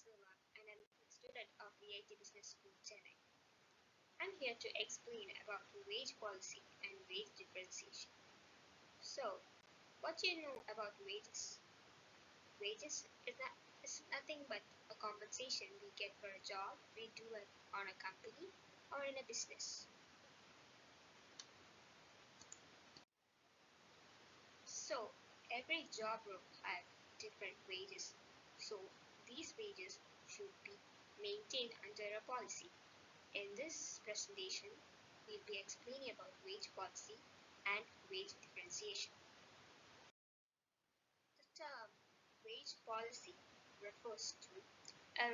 Silva and I'm a student of VIT Business School, Chennai. I'm here to explain about wage policy and wage differentiation. So, what do you know about wages? Wages is nothing but a compensation we get for a job we do it on a company or in a business. So, every job role has different wages. So, these wages should be maintained under a policy. In this presentation, we'll be explaining about wage policy and wage differentiation. The term wage policy refers to a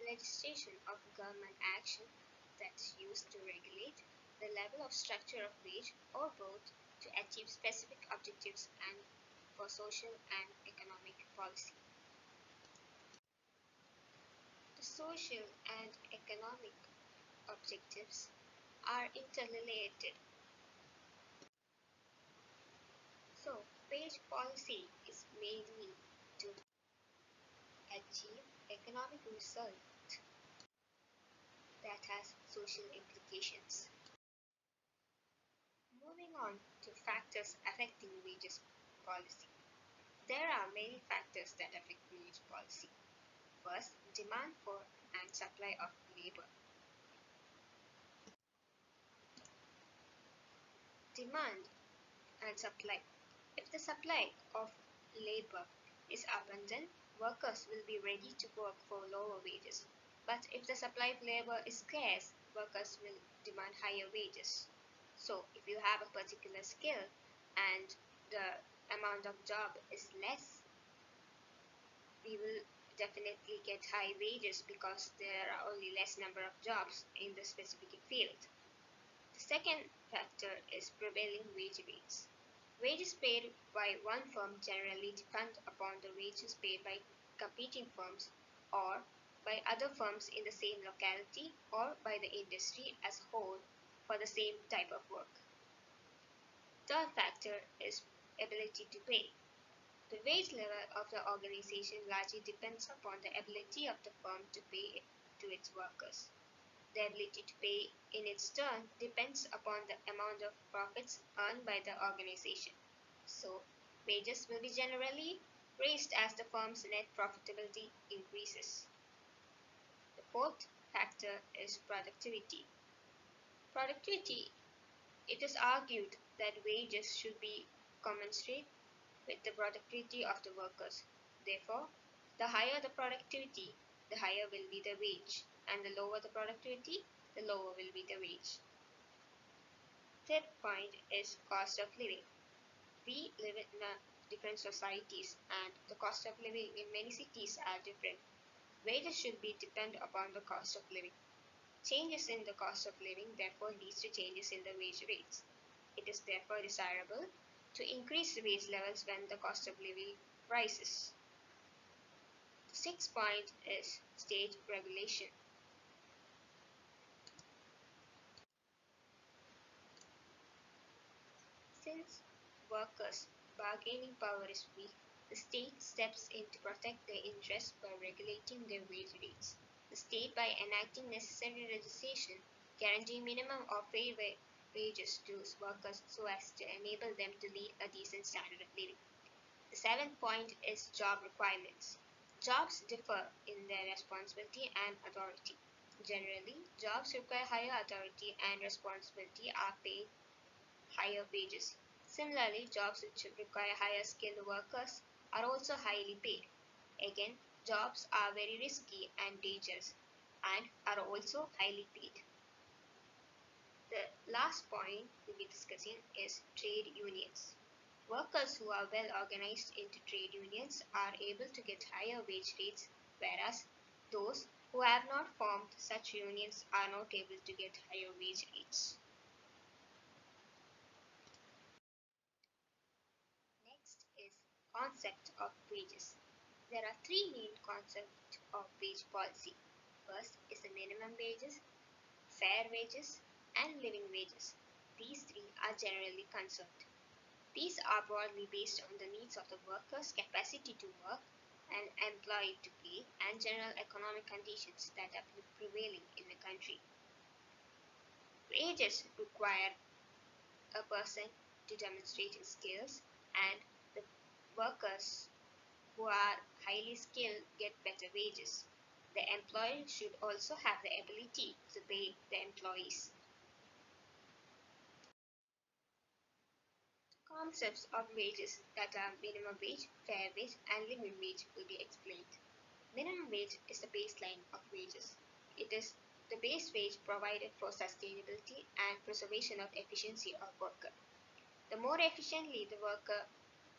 legislation of government action that's used to regulate the level of structure of wage or both to achieve specific objectives and for social and economic policy. The social and economic objectives are interrelated. So, wage policy is mainly to achieve economic result that has social implications. Moving on to factors affecting wages policy. There are many factors that affect wage policy. First, demand for and supply of labor. Demand and supply. If the supply of labor is abundant, workers will be ready to work for lower wages. But if the supply of labor is scarce, workers will demand higher wages. So if you have a particular skill and the amount of job is less, we will definitely get high wages because there are only less number of jobs in the specific field. The second factor is prevailing wage rates. Wages paid by one firm generally depend upon the wages paid by competing firms or by other firms in the same locality or by the industry as a whole for the same type of work. Third factor is ability to pay. The wage level of the organization largely depends upon the ability of the firm to pay to its workers. The ability to pay, in its turn, depends upon the amount of profits earned by the organization. So, wages will be generally raised as the firm's net profitability increases. The fourth factor is productivity. Productivity, it is argued that wages should be commensurate with the productivity of the workers. Therefore, the higher the productivity, the higher will be the wage, and the lower the productivity, the lower will be the wage. Third point is cost of living. We live in different societies and the cost of living in many cities are different. Wages should be depend upon the cost of living. Changes in the cost of living therefore leads to changes in the wage rates. It is therefore desirable to increase the wage levels when the cost of living rises. The sixth point is state regulation. Since workers' bargaining power is weak, the state steps in to protect their interests by regulating their wage rates. The state, by enacting necessary legislation, guarantee minimum or fair wages to workers so as to enable them to lead a decent standard of living. The seventh point is job requirements. Jobs differ in their responsibility and authority. Generally, jobs require higher authority and responsibility are paid higher wages. Similarly, jobs which require higher skilled workers are also highly paid. Again, jobs are very risky and dangerous and are also highly paid. The last point we'll be discussing is trade unions. Workers who are well organized into trade unions are able to get higher wage rates, whereas those who have not formed such unions are not able to get higher wage rates. Next is concept of wages. There are three main concepts of wage policy. First is the minimum wages, fair wages, and living wages. These three are generally concerned. These are broadly based on the needs of the worker's capacity to work an employee to pay, and general economic conditions that are prevailing in the country. Wages require a person to demonstrate his skills, and the workers who are highly skilled get better wages. The employer should also have the ability to pay the employees. Concepts of wages that are minimum wage, fair wage, and living wage will be explained. Minimum wage is the baseline of wages. It is the base wage provided for sustainability and preservation of efficiency of worker. The more efficiently the worker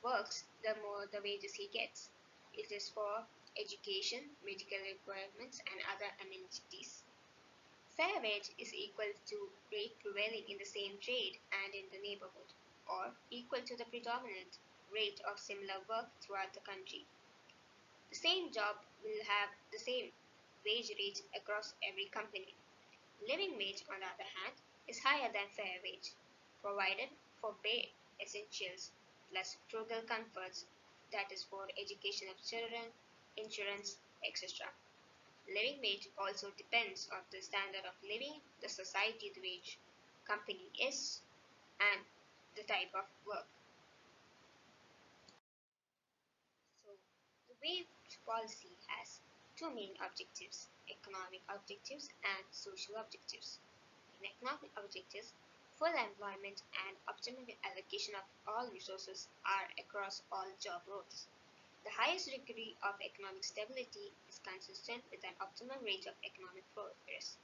works, the more the wages he gets. It is for education, medical requirements, and other amenities. Fair wage is equal to rate prevailing in the same trade and in the neighborhood, or equal to the predominant rate of similar work throughout the country. The same job will have the same wage rate across every company. Living wage, on the other hand, is higher than fair wage, provided for bare essentials plus frugal comforts, that is for education of children, insurance, etc. Living wage also depends on the standard of living, the society to which company is, and the type of work. So, the wage policy has two main objectives: economic objectives and social objectives. In economic objectives, full employment and optimal allocation of all resources are across all job roles. The highest degree of economic stability is consistent with an optimal rate of economic progress.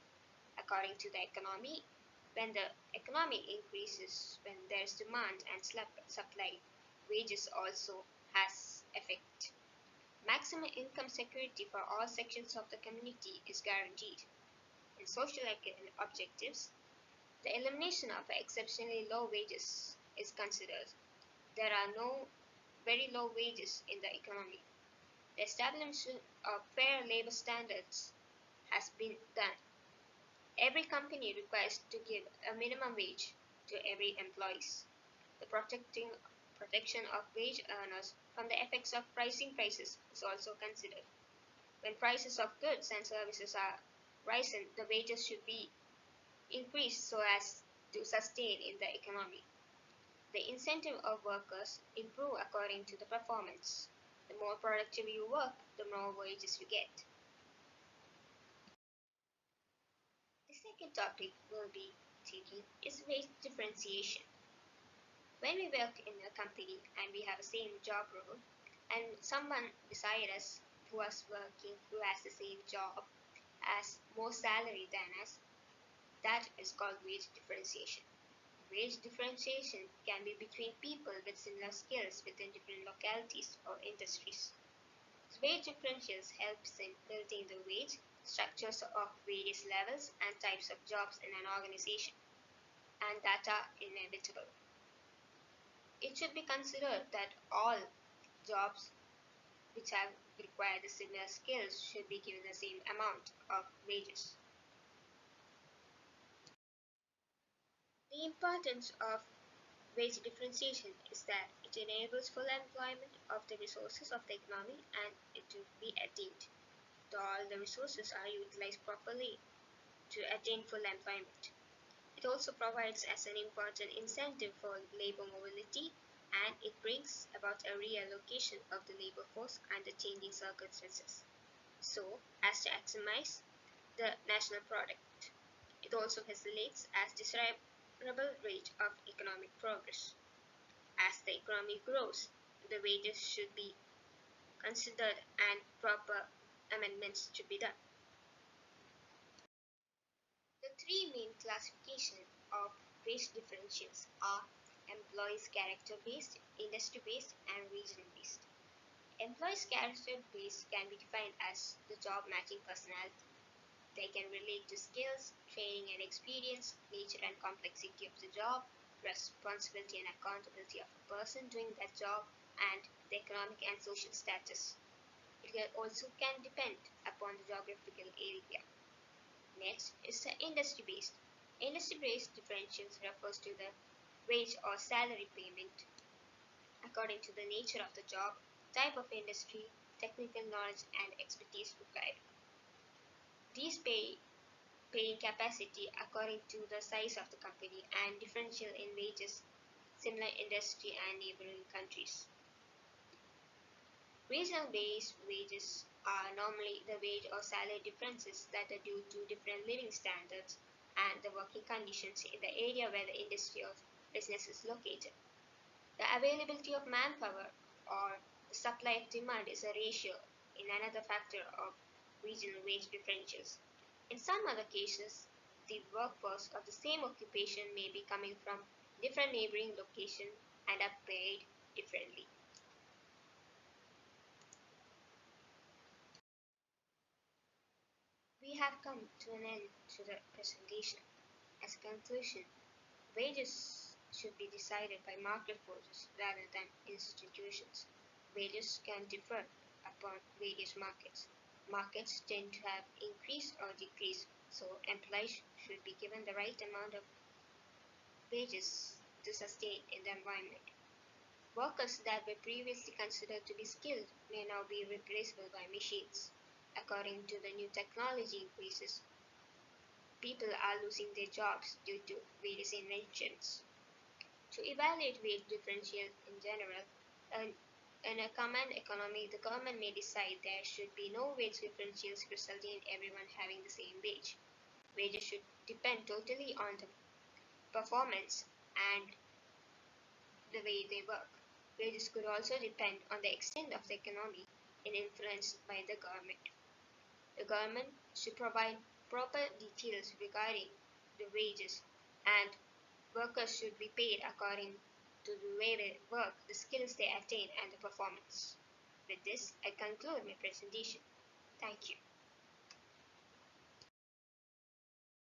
According to the economy, when the economy increases, when there is demand and supply, wages also has effect. Maximum income security for all sections of the community is guaranteed. In social objectives, the elimination of exceptionally low wages is considered. There are no very low wages in the economy. The establishment of fair labor standards has been done. Every company requires to give a minimum wage to every employee. The protection of wage earners from the effects of rising prices is also considered. When prices of goods and services are rising, the wages should be increased so as to sustain in the economy. The incentive of workers improve according to the performance. The more productive you work, the more wages you get. The second topic we'll be taking is wage differentiation. When we work in a company and we have the same job role, and someone beside us who is working who has the same job has more salary than us, that is called wage differentiation. Wage differentiation can be between people with similar skills within different localities or industries. Wage differentials helps in building the wage structures of various levels and types of jobs in an organization, and that are inevitable. It should be considered that all jobs which have required the similar skills should be given the same amount of wages. The importance of wage differentiation is that it enables full employment of the resources of the economy and it to be attained. All the resources are utilized properly to attain full employment. It also provides as an important incentive for labor mobility and it brings about a reallocation of the labor force under changing circumstances, so as to maximize the national product. It also facilitates a desirable rate of economic progress. As the economy grows, the wages should be considered and proper amendments should be done. The three main classifications of wage differentials are employees character based, industry based, and regional based. Employees character based can be defined as the job matching personality. They can relate to skills, training and experience, nature and complexity of the job, responsibility and accountability of a person doing that job, and the economic and social status. It also can depend upon the geographical area. Next is the industry-based. Industry-based differentials refers to the wage or salary payment according to the nature of the job, type of industry, technical knowledge and expertise required. These paying capacity according to the size of the company and differential in wages, similar industry and neighboring countries. Regional-based wages are normally the wage or salary differences that are due to different living standards and the working conditions in the area where the industry or business is located. The availability of manpower or the supply of demand is a ratio in another factor of regional wage differentials. In some other cases, the workforce of the same occupation may be coming from different neighboring locations and are paid differently. We have come to an end to the presentation. As a conclusion, wages should be decided by market forces rather than institutions. Wages can differ upon various markets. Markets tend to have increased or decreased, so employees should be given the right amount of wages to sustain in the environment. Workers that were previously considered to be skilled may now be replaceable by machines. According to the new technology increases, people are losing their jobs due to various inventions. To evaluate wage differential in general, in in a command economy, the government may decide there should be no wage differentials resulting in everyone having the same wage. Wages should depend totally on the performance and the way they work. Wages could also depend on the extent of the economy and influenced by the government. The government should provide proper details regarding the wages, and workers should be paid according to the way they work, the skills they attain, and the performance. With this, I conclude my presentation. Thank you.